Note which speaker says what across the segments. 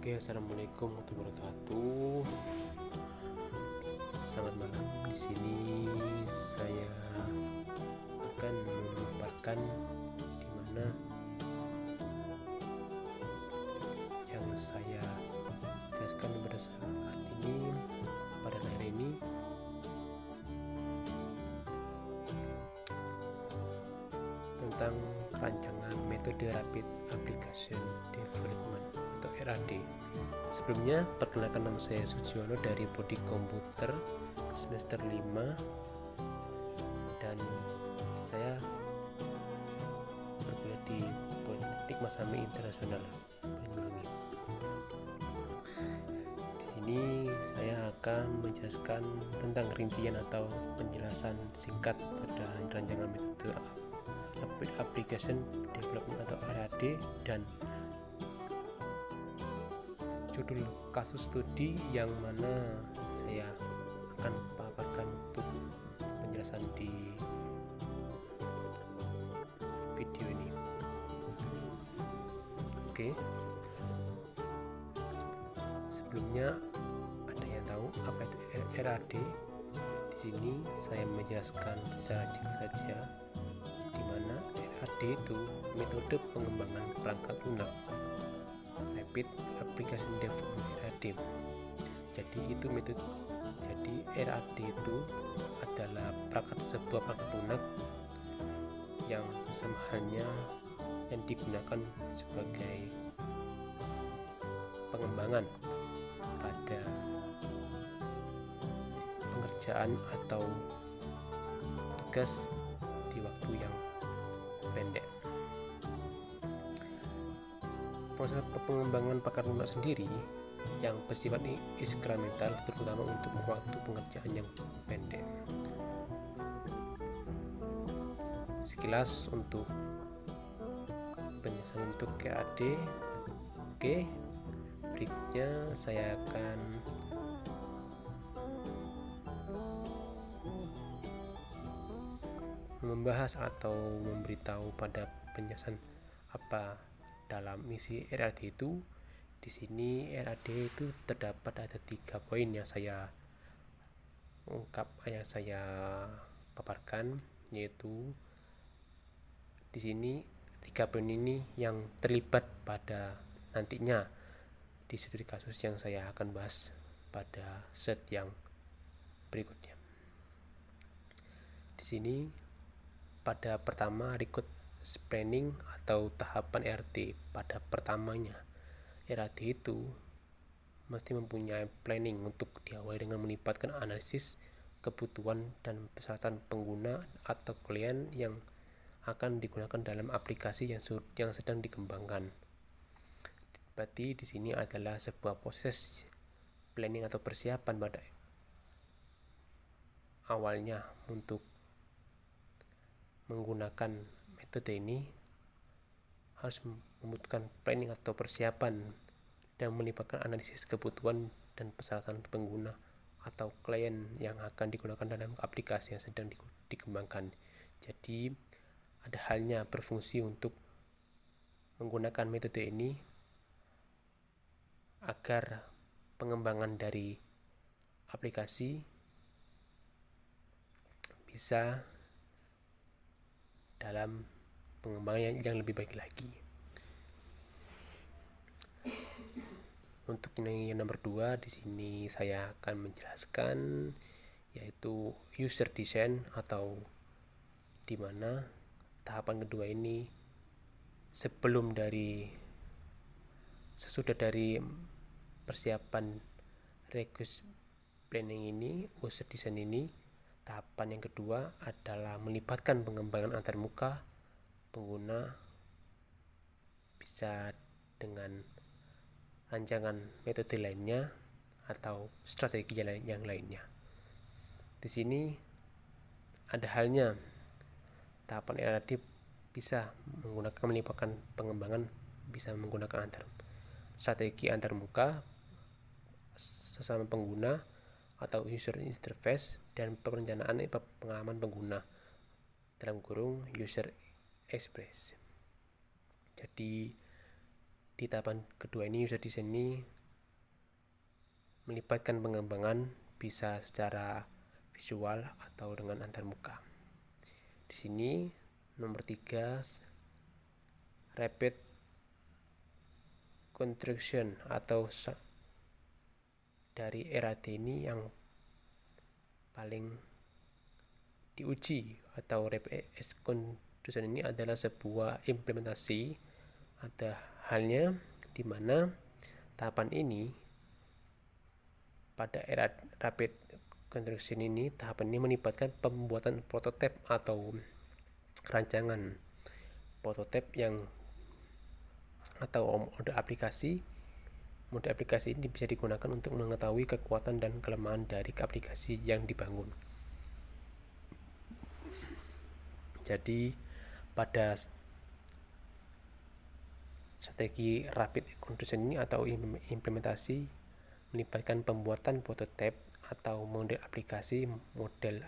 Speaker 1: Oke, assalamualaikum warahmatullahi wabarakatuh. Selamat malam. Di sini saya akan memaparkan di mana yang saya jelaskan pada saat ini, pada hari ini, tentang rancangan metode Rapid Application Development atau RAD. Sebelumnya, perkenalkan, nama saya Sujono dari Prodi Komputer semester 5 dan saya berkuliah di Politeknik Masami Internasional Banyuwangi. Di sini saya akan menjelaskan tentang rincian atau penjelasan singkat pada rancangan metode Rapid Application Development atau RAD dan judul kasus studi yang mana saya akan paparkan untuk penjelasan di video ini. Oke. Sebelumnya, ada yang tahu apa itu RAD? Di sini saya menjelaskan secara singkat saja di mana RAD itu metode pengembangan perangkat lunak Rapid Application Development RAD. Jadi RAD itu adalah sebuah perangkat lunak yang sama halnya yang digunakan sebagai pengembangan pada pengerjaan atau tugas di waktu yang pendek. Proses pengembangan perangkat lunak sendiri yang bersifat inkremental terutama untuk waktu pengerjaan yang pendek. Sekilas untuk penjelasan untuk RAD. Oke, berikutnya saya akan membahas atau memberitahu pada penjelasan apa dalam misi RAD itu. Di sini RAD itu terdapat ada 3 poin yang saya paparkan, yaitu di sini 3 poin ini yang terlibat pada nantinya di studi kasus yang saya akan bahas pada set yang berikutnya. Di sini pada pertama record planning atau tahapan RAD. Pada pertamanya RAD itu mesti mempunyai planning untuk diawali dengan melibatkan analisis kebutuhan dan persyaratan pengguna atau klien yang akan digunakan dalam aplikasi yang sedang dikembangkan. Berarti di sini adalah sebuah proses planning atau persiapan pada awalnya untuk menggunakan metode ini harus membutuhkan planning atau persiapan dan melibatkan analisis kebutuhan dan persyaratan pengguna atau klien yang akan digunakan dalam aplikasi yang sedang dikembangkan. Jadi ada halnya berfungsi untuk menggunakan metode ini agar pengembangan dari aplikasi bisa dalam pengembangan yang lebih baik lagi. Untuk yang nomor 2 di sini saya akan menjelaskan yaitu user design, atau di mana tahapan kedua ini sesudah dari persiapan request planning ini, user design ini, tahapan yang kedua adalah melibatkan pengembangan antarmuka pengguna bisa dengan rancangan metode lainnya atau strategi yang lainnya. Di sini ada halnya tahapan RAD bisa melibatkan pengembangan, bisa menggunakan strategi antarmuka sesama pengguna atau user interface dan perencanaan pengalaman pengguna dalam kurung user experience. Jadi Di tahapan kedua ini user design ini melibatkan pengembangan bisa secara visual atau dengan antarmuka. Di sini nomor 3 rapid construction atau dari RAD ini yang paling diuji atau rapid construction ini adalah sebuah implementasi. Ada halnya di mana tahapan ini pada era rapid construction ini, tahapan ini melibatkan pembuatan prototipe atau rancangan prototipe yang atau mode aplikasi. Mode aplikasi ini bisa digunakan untuk mengetahui kekuatan dan kelemahan dari aplikasi yang dibangun. Jadi pada strategi rapid construction ini atau implementasi melibatkan pembuatan prototipe atau model aplikasi. Model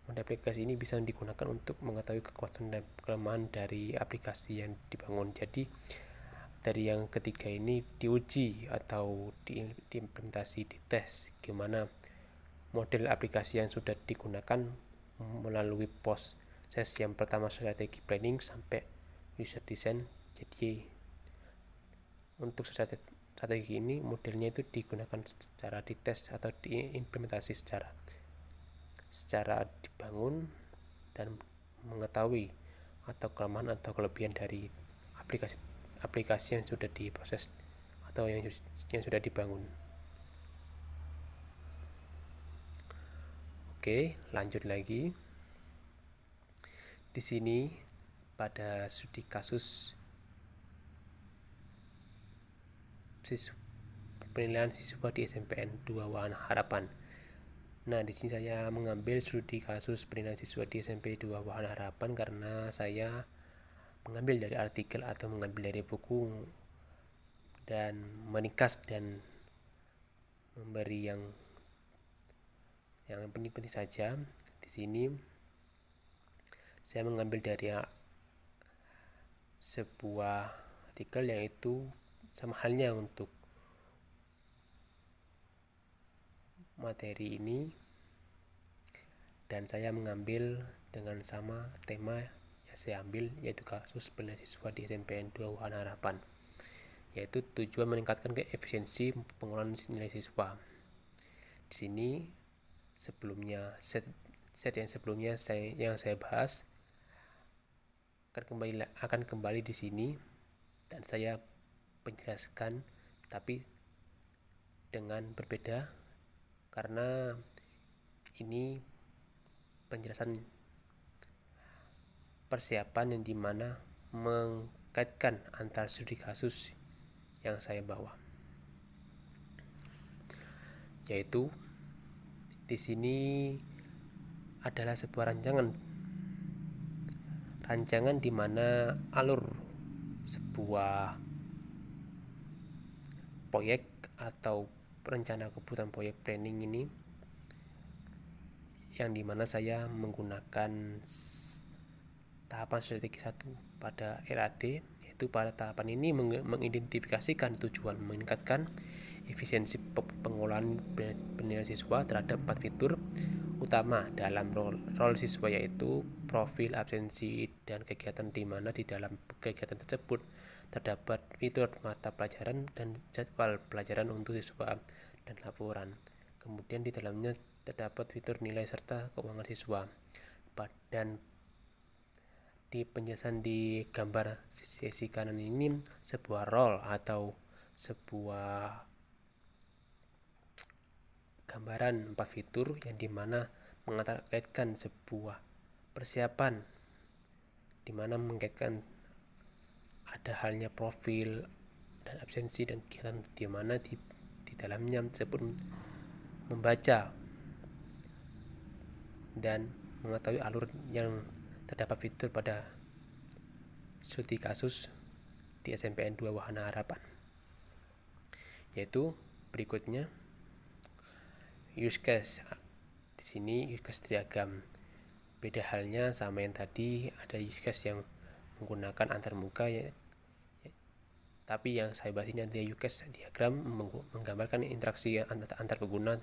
Speaker 1: aplikasi ini bisa digunakan untuk mengetahui kekuatan dan kelemahan dari aplikasi yang dibangun. Jadi dari yang ketiga ini diuji atau diimplementasi, dites gimana model aplikasi yang sudah digunakan melalui proses yang pertama strategi planning sampai user design. Jadi untuk strategi ini modelnya itu digunakan secara dites atau diimplementasi secara dibangun dan mengetahui atau kelemahan atau kelebihan dari aplikasi yang sudah diproses atau yang sudah dibangun. Oke, lanjut lagi. Di sini pada studi kasus penilaian siswa di SNMPTN 2 Wahana Harapan. Nah, di sini saya mengambil studi kasus penilaian siswa di SMP 2 Wahana Harapan karena saya mengambil dari artikel atau mengambil dari buku dan meringkas dan memberi yang penting-penting saja. Di sini saya mengambil dari sebuah artikel, yaitu sama halnya untuk materi ini, dan saya mengambil dengan sama tema yang saya ambil, yaitu kasus penilaian siswa di SNMPTN 2 Wahana Harapan, yaitu tujuan meningkatkan efisiensi pengolahan nilai siswa. Di sini sebelumnya set yang sebelumnya yang saya bahas akan kembali di sini dan saya menjelaskan, tapi dengan berbeda karena ini penjelasan persiapan yang dimana mengkaitkan antara studi kasus yang saya bawa, yaitu di sini adalah sebuah rancangan di mana alur sebuah proyek atau rencana kebutuhan proyek planning ini, yang dimana saya menggunakan tahapan strategi 1 pada RAD, yaitu pada tahapan ini mengidentifikasikan tujuan meningkatkan efisiensi pengolahan penilaian siswa terhadap 4 fitur utama dalam role siswa, yaitu profil, absensi, dan kegiatan, di mana di dalam kegiatan tersebut terdapat fitur mata pelajaran dan jadwal pelajaran untuk siswa dan laporan. Kemudian di dalamnya terdapat fitur nilai serta keuangan siswa. Dan di penjelasan di gambar sisi kanan ini sebuah role atau sebuah gambaran 4 fitur yang dimana mengkaitkan sebuah persiapan, dimana mengkaitkan ada halnya profil dan absensi dan kegiatan, dimana di dalamnya tersebut membaca dan mengetahui alur yang terdapat fitur pada studi kasus di SNMPTN 2 Wahana Harapan, yaitu berikutnya use case. Di sini use case diagram, beda halnya sama yang tadi, ada use case yang menggunakan antarmuka Tapi yang saya bahas ini adalah use case diagram menggambarkan interaksi antar pengguna,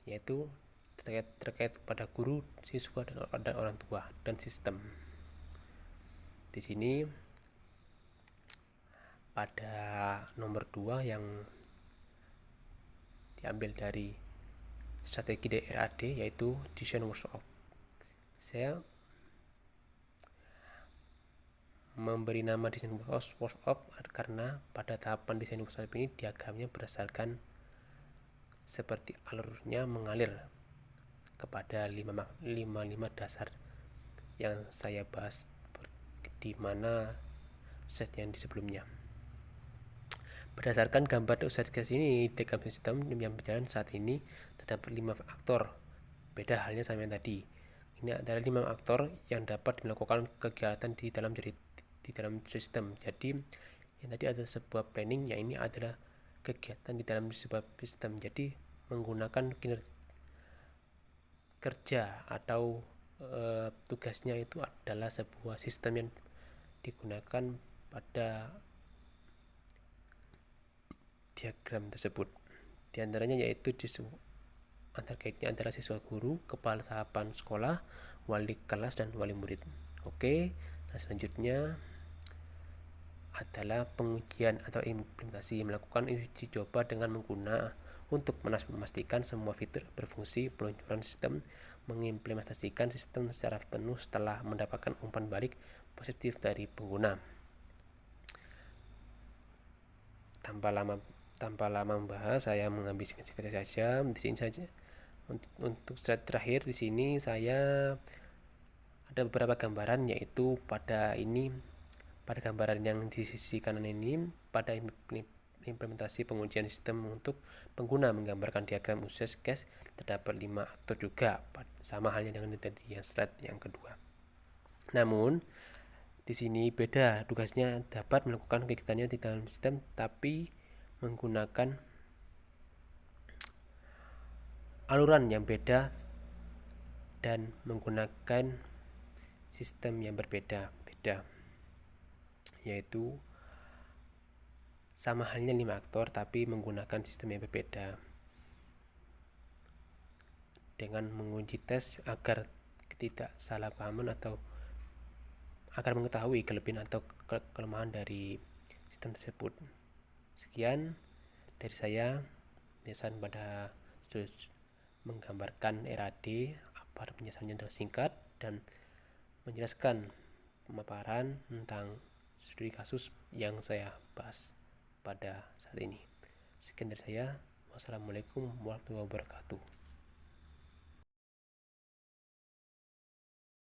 Speaker 1: yaitu terkait pada guru, siswa, dan orang tua dan sistem. Di sini pada nomor 2 yang diambil dari strategi DRAD, yaitu design workshop. Saya memberi nama desain workshop karena pada tahapan desain workshop ini diagramnya berdasarkan seperti alurnya mengalir kepada 5 dasar yang saya bahas di mana set yang di sebelumnya. Berdasarkan gambar user case ini, diagram sistem yang berjalan saat ini terdapat 5 aktor. Beda halnya sama yang tadi. Ini adalah 5 aktor yang dapat melakukan kegiatan di dalam sistem. Jadi yang tadi adalah sebuah planning, yang ini adalah kegiatan di dalam sebuah sistem. Jadi menggunakan kerja atau tugasnya itu adalah sebuah sistem yang digunakan pada diagram tersebut. Di antaranya yaitu antar kaitnya adalah siswa guru, kepala tahapan sekolah, wali kelas, dan wali murid. Oke, nah selanjutnya adalah pengujian atau implementasi. Melakukan uji coba dengan menggunakan untuk memastikan semua fitur berfungsi. Peluncuran sistem, mengimplementasikan sistem secara penuh setelah mendapatkan umpan balik positif dari pengguna. Tanpa lama membahas, saya mengambil singkat saja di sini saja. Untuk slide terakhir di sini saya ada beberapa gambaran, yaitu pada gambaran yang di sisi kanan ini pada implementasi pengujian sistem untuk pengguna menggambarkan diagram use case terdapat 5 aktor juga, sama halnya dengan tadi yang slide yang kedua. Namun di sini beda, tugasnya dapat melakukan kegiatannya di dalam sistem tapi menggunakan aluran yang beda dan menggunakan sistem yang berbeda-beda, yaitu sama halnya 5 aktor tapi menggunakan sistem yang berbeda dengan menguji tes agar tidak salah pahaman atau agar mengetahui kelebihan atau kelemahan dari sistem tersebut. Sekian dari saya, penjelasan pada menggambarkan RAD, apa penjelasannya dengan singkat dan menjelaskan pemaparan tentang studi kasus yang saya bahas pada saat ini. Sekian dari saya. Wassalamualaikum warahmatullahi wabarakatuh.